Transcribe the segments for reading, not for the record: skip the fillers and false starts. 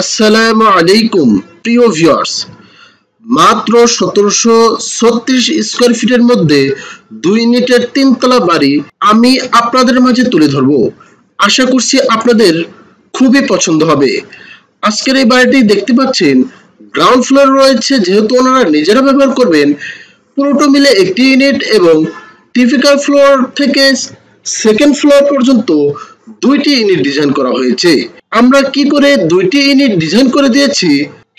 আসসালামু আলাইকুম প্রিয় ভিউয়ার্স, মাত্র 1736 স্কয়ার ফিটের মধ্যে 2 ইউনিটের 3 তলা বাড়ি আমি আপনাদের মাঝে তুলে ধরব। আশা করছি আপনাদের খুবই পছন্দ হবে। আজকের এই বাড়িটি দেখতে পাচ্ছেন গ্রাউন্ড ফ্লোর রয়েছে, যেহেতু ওনারা নিজেরা ব্যবহার করবেন। পুরোটা মিলে একটি ইউনিট এবং টিপিক্যাল ফ্লোর থেকে সেকেন্ড ফ্লোর পর্যন্ত দুইটি ইউনিট ডিজাইন করা হয়েছে। আমরা কি করে দুইটি ইউনিট ডিজাইন করে দিয়েছি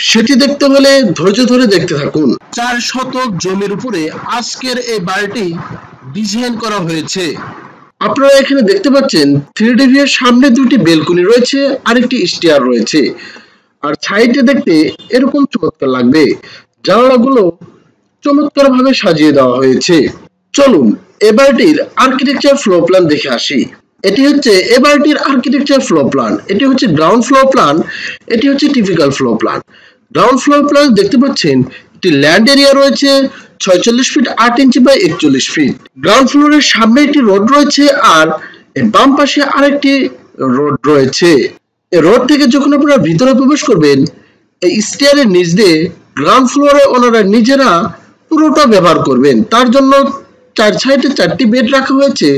সেটি দেখতে হলে ধৈর্য ধরে দেখতে থাকুন। 4 শতক জমির উপরে আজকের এই বাড়িটি ডিজাইন করা হয়েছে। আপনারা এখানে দেখতে পাচ্ছেন 3D ভিউ এর সামনে দুটি বেলকনি রয়েছে আর একটি স্টেয়ার রয়েছে, আর সাইডে দেখতে এরকম চমৎকার লাগবে। জানালাগুলো চমৎকার ভাবে সাজিয়ে দেওয়া হয়েছে। চলুন এই বাড়িটির আর্কিটেকচার ফ্লোর প্ল্যান দেখে আসি। এটি হচ্ছে এই বাড়িটির আর্কিটেকচার ফ্লোর প্ল্যান। এটি হচ্ছে গ্রাউন্ড ফ্লোর প্ল্যান, এটি হচ্ছে typical floor plan. Ground floor plan দেখতে পাচ্ছেন একটি ল্যান্ড এরিয়া রয়েছে 46 feet 8 inch by 41 feet. Ground ফ্লোরের সামনে একটি রোড রয়েছে আর এর বাম পাশে আরেকটি রোড রয়েছে। এই রোড থেকে যখন আপনারা ভিতরে প্রবেশ করবেন, এই স্টেয়ারের নিচ দিয়ে গ্রাউন্ড ফ্লোরে ওনারা নিজেরা পুরোটা ব্যবহার করবেন। তার জন্য 4 সাইডে 4টি বেড রাখা হয়েছে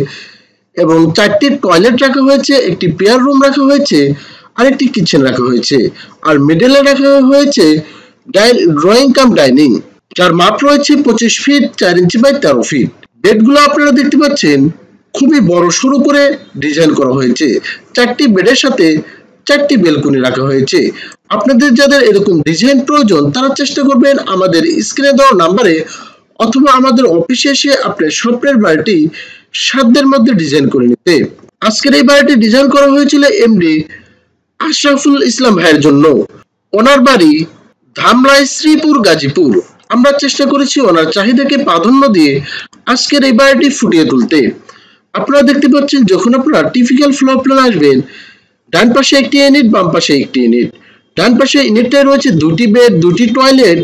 এবং 4টি টয়লেট রাখা হয়েছে, একটি পেয়ার রুম রাখা হয়েছে আর একটি কিচেন রাখা হয়েছে, আর মিডলে রাখা হয়েছে ড্রয়িং কাম ডাইনিং, যার মাপ রয়েছে 25 ফিট 4 ইঞ্চি বাই 13 ফিট। বেডগুলো আপনারা দেখতে পাচ্ছেন খুবই বড় সরু করে ডিজাইন করা হয়েছে। 4টি বেডের সাথে 4টি বেলকনি রাখা হয়েছে। আপনাদের যাদের এরকম ডিজাইন প্রয়োজন তারা চেষ্টা করবেন আমাদের স্ক্রিনে দেওয়া নাম্বারে অথবা আমাদের অফিসে এসে আপনার স্বপ্নের বাড়িটি সাধ্যের মধ্যে ডিজাইন করে নিতে। আজকের এই বাড়িটি ডিজাইন করা হয়েছিল এমডি আশরাফুল ইসলাম ভাইয়ের জন্য। ওনার বাড়ি ধামরাই, শ্রীপুর, গাজীপুর। আমরা চেষ্টা করেছি ওনার চাহিদাকে প্রাধান্য দিয়ে আজকের এই বাড়িটি ফুটিয়ে তুলতে। আপনারা দেখতে পাচ্ছেন যখন আপনারা টিপিক্যাল ফ্লোর প্ল্যান আসবেন, ডান পাশে একটি ইউনিট, বাম পাশে একটি ইউনিট। ডান পাশে ইউনিটটায় রয়েছে 2টি বেড, 2টি টয়লেট,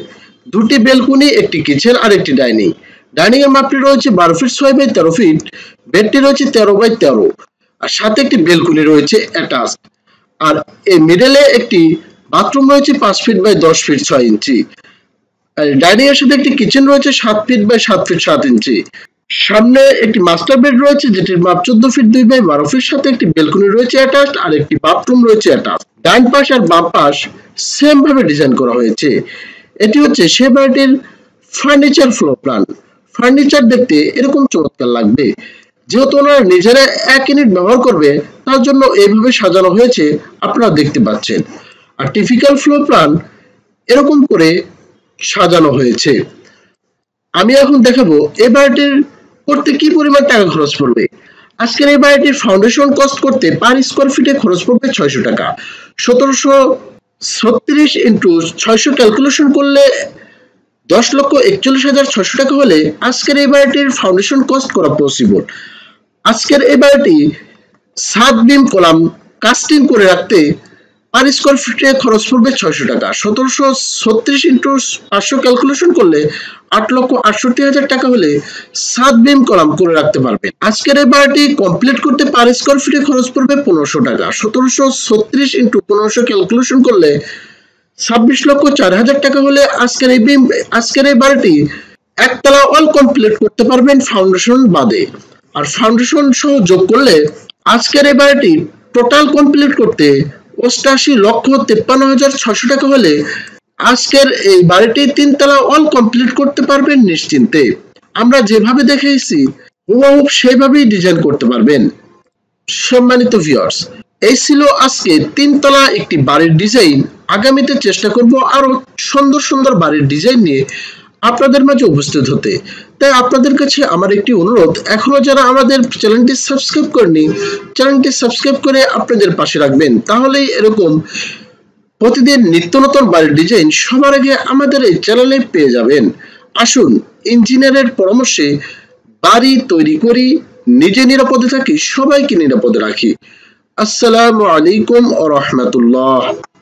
2টি বেলকনি, একটি কিচেন আর একটি ডাইনিং। ডাইনিং এর মাপটি রয়েছে 12 ফিট 6 বাই 13 ফিট। বেডটি রয়েছে 13 বাই 13 আর সাথে একটি বেলকনি রয়েছে অ্যাটাচ। আর এই মিডলে একটি বাথরুম রয়েছে 5 ফিট বাই 10 ফিট 6 ইঞ্চি। আর ডাইনিং এর সাথে একটি কিচেন রয়েছে 7 ফিট বাই 7 ফিট 7 ইঞ্চি। সামনে একটি মাস্টার বেড রয়েছে যেটির মাপ 14 ফিট 2 বাই 12 ফিট, সাথে একটি বেলকনি রয়েছে অ্যাটাচড আর একটি বাথরুম রয়েছে অ্যাটাচড। ডান পাশ আর বাম পাশ সেম ভাবে ডিজাইন করা হয়েছে। এটি হচ্ছে সে বাড়িটির ফার্নিচার ফ্লোর প্ল্যান। ফার্নিচার দেখতে এরকম চমৎকার লাগবে। যেহেতু ওনারা নিজেরা এক ইউনিট ব্যবহার করবে তার জন্য এইভাবে সাজানো হয়েছে, আপনারা দেখতে পাচ্ছেন। আর টিপিক্যাল ফ্লোর প্ল্যান এরকম করে সাজানো হয়েছে। আমি এখন দেখাবো এই বাড়িটির করতে কি পরিমাণ টাকা খরচ পড়বে। আজকের এই বাড়িটির ফাউন্ডেশন কস্ট করতে পার স্কয়ার ফিটে খরচ পড়বে 600 টাকা। 1736 ইন্টু 600 ক্যালকুলেশন করলে 10,41,600 টাকা হলে আজকের এই বাড়িটির ফাউন্ডেশন কস্ট করা পসিবল। আজকের এই বাড়িটি ছাদ বিম কলাম কাস্টিং করে রাখতে পার স্কয়ার ফিটে খরচ পড়বে 600 টাকা। 1736 ইন্টু 500 ক্যালকুলেশন করলে 8,68,000 টাকা হলে ছাদ বিম কলাম করে রাখতে পারবেন। আজকের এই বাড়িটি কমপ্লিট করতে পার স্কয়ার ফিটে খরচ পড়বে 1500 টাকা। 1736 ইন্টু 1500 ক্যালকুলেশন করলে 26,04,000 টাকা হলে আজকের এই বাড়িটি একতলা অল কমপ্লিট করতে পারবেন ফাউন্ডেশন বাদে। আর ফাউন্ডেশন সহ যোগ করলে আজকের এই বাড়িটি টোটাল কমপ্লিট করতে 88,53,600 টাকা হলে আজকের এই বাড়িটি 3 তলা অল কমপ্লিট করতে পারবেন নিশ্চিন্তে। আমরা যেভাবে দেখিয়েছি হুবহু সেইভাবেই ডিজাইন করতে পারবেন। সম্মানিত ভিউয়ার্স, এই ছিল আজকে 3 তলা একটি বাড়ির ডিজাইন। আগামীতে চেষ্টা করব আরো সুন্দর সুন্দর বাড়ির ডিজাইন নিয়ে আপনাদের মাঝে উপস্থিত হতে। তাই আপনাদের কাছে আমার একটি অনুরোধ, এখনো যারা আমাদের চ্যানেলটি সাবস্ক্রাইব করেনি চ্যানেলটি সাবস্ক্রাইব করে আপনাদের পাশে রাখবেন, তাহলেই এরকম প্রতিদিন নিত্য নতুন বাড়ির ডিজাইন সবার আগে আমাদের এই চ্যানেলে পেয়ে যাবেন। আসুন ইঞ্জিনিয়ারের পরামর্শে বাড়ি তৈরি করি, নিজে নিরাপদে থাকি, সবাইকে নিরাপদে রাখি। আসসালামু আলাইকুম ওয়া রাহমাতুল্লাহ।